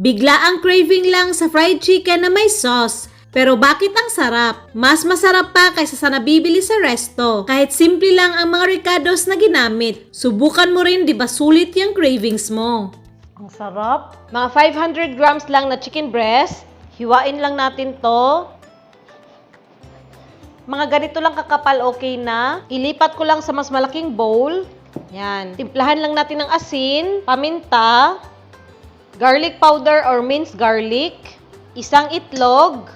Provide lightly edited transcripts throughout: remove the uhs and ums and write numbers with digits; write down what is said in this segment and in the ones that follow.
Bigla ang craving lang sa fried chicken na may sauce. Pero bakit ang sarap? Mas masarap pa kaysa sa nabibili sa resto. Kahit simple lang ang mga ricados na ginamit. Subukan mo rin, di ba sulit yung cravings mo? Ang sarap. Mga 500 grams lang na chicken breast. Hiwain lang natin to. Mga ganito lang kakapal, okay na. Ilipat ko lang sa mas malaking bowl. Yan. Timplahan lang natin ng asin, paminta, garlic powder or minced garlic, isang itlog,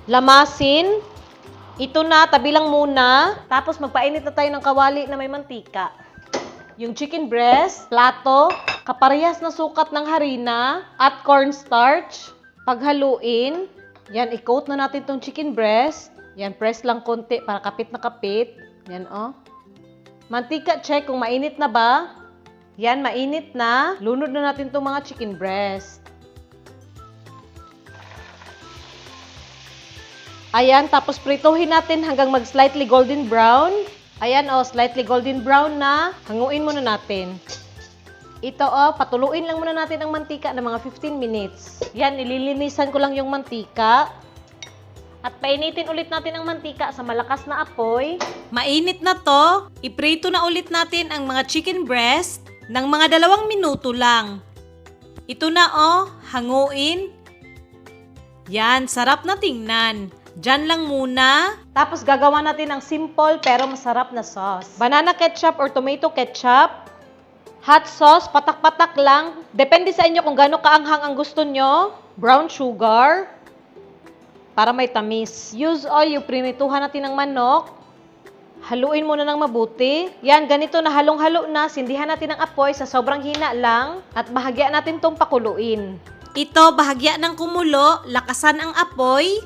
lamasin. Ito na, tabi lang muna. Tapos magpainit na tayo ng kawali na may mantika. Yung chicken breast, plato, kaparehas na sukat ng harina at cornstarch. Paghaluin, yan, i-coat na natin tong chicken breast. Yan, press lang konti para kapit na kapit. Yan, oh. Mantika, check kung mainit na ba. Yan, mainit na. Lunod na natin tong mga chicken breast. Ayan, tapos prituhin natin hanggang mag-slightly golden brown. Ayan, oh, slightly golden brown na. Hanguin muna natin. Ito, oh, patuluin lang muna natin ang mantika ng mga 15 minutes. Yan, ililinisan ko lang yung mantika. At painitin ulit natin ang mantika sa malakas na apoy. Mainit na to. Iprito na ulit natin ang mga chicken breast ng mga 2 minuto lang. Ito na, oh, hanguin. Yan, sarap na tingnan. Diyan lang muna. Tapos gagawa natin ng simple pero masarap na sauce. Banana ketchup or tomato ketchup. Hot sauce, patak-patak lang. Depende sa inyo kung gaano kaanghang ang gusto nyo. Brown sugar. Para may tamis. Use oil, yung prinituhan natin ng manok. Haluin muna ng mabuti. Yan, ganito na halong-halo na. Sindihan natin ang apoy sa sobrang hina lang. At bahagya natin tong pakuluin. Ito, bahagya ng kumulo, lakasan ang apoy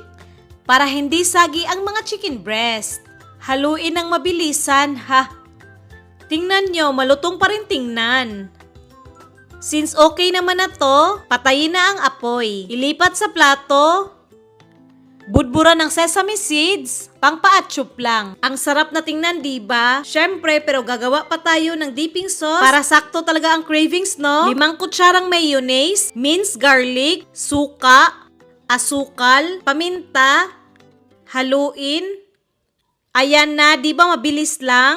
para hindi sagi ang mga chicken breast. Haluin ng mabilisan, ha? Tingnan nyo, malutong pa rin tingnan. Since okay naman na to, patayin na ang apoy. Ilipat sa plato. Budbura ng sesame seeds, pang-paatsup lang. Ang sarap na tingnan, diba? Syempre, pero gagawa pa tayo ng dipping sauce para sakto talaga ang cravings, no? 5 kutsarang mayonnaise, minced garlic, suka, asukal, paminta, haluin. Ayan na, diba mabilis lang?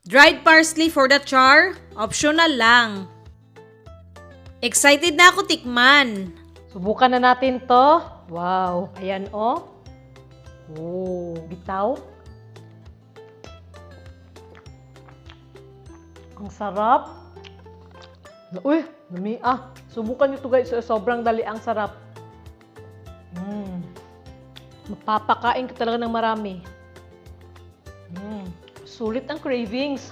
Dried parsley for the char, optional lang. Excited na ako tikman. Subukan na natin to. Wow! Ayan, oh. Oh, bitaw. Ang sarap. Uy, namia. Subukan nyo to guys. Sobrang dali ang sarap. Magpapakain ka talaga ng marami. Sulit ang cravings.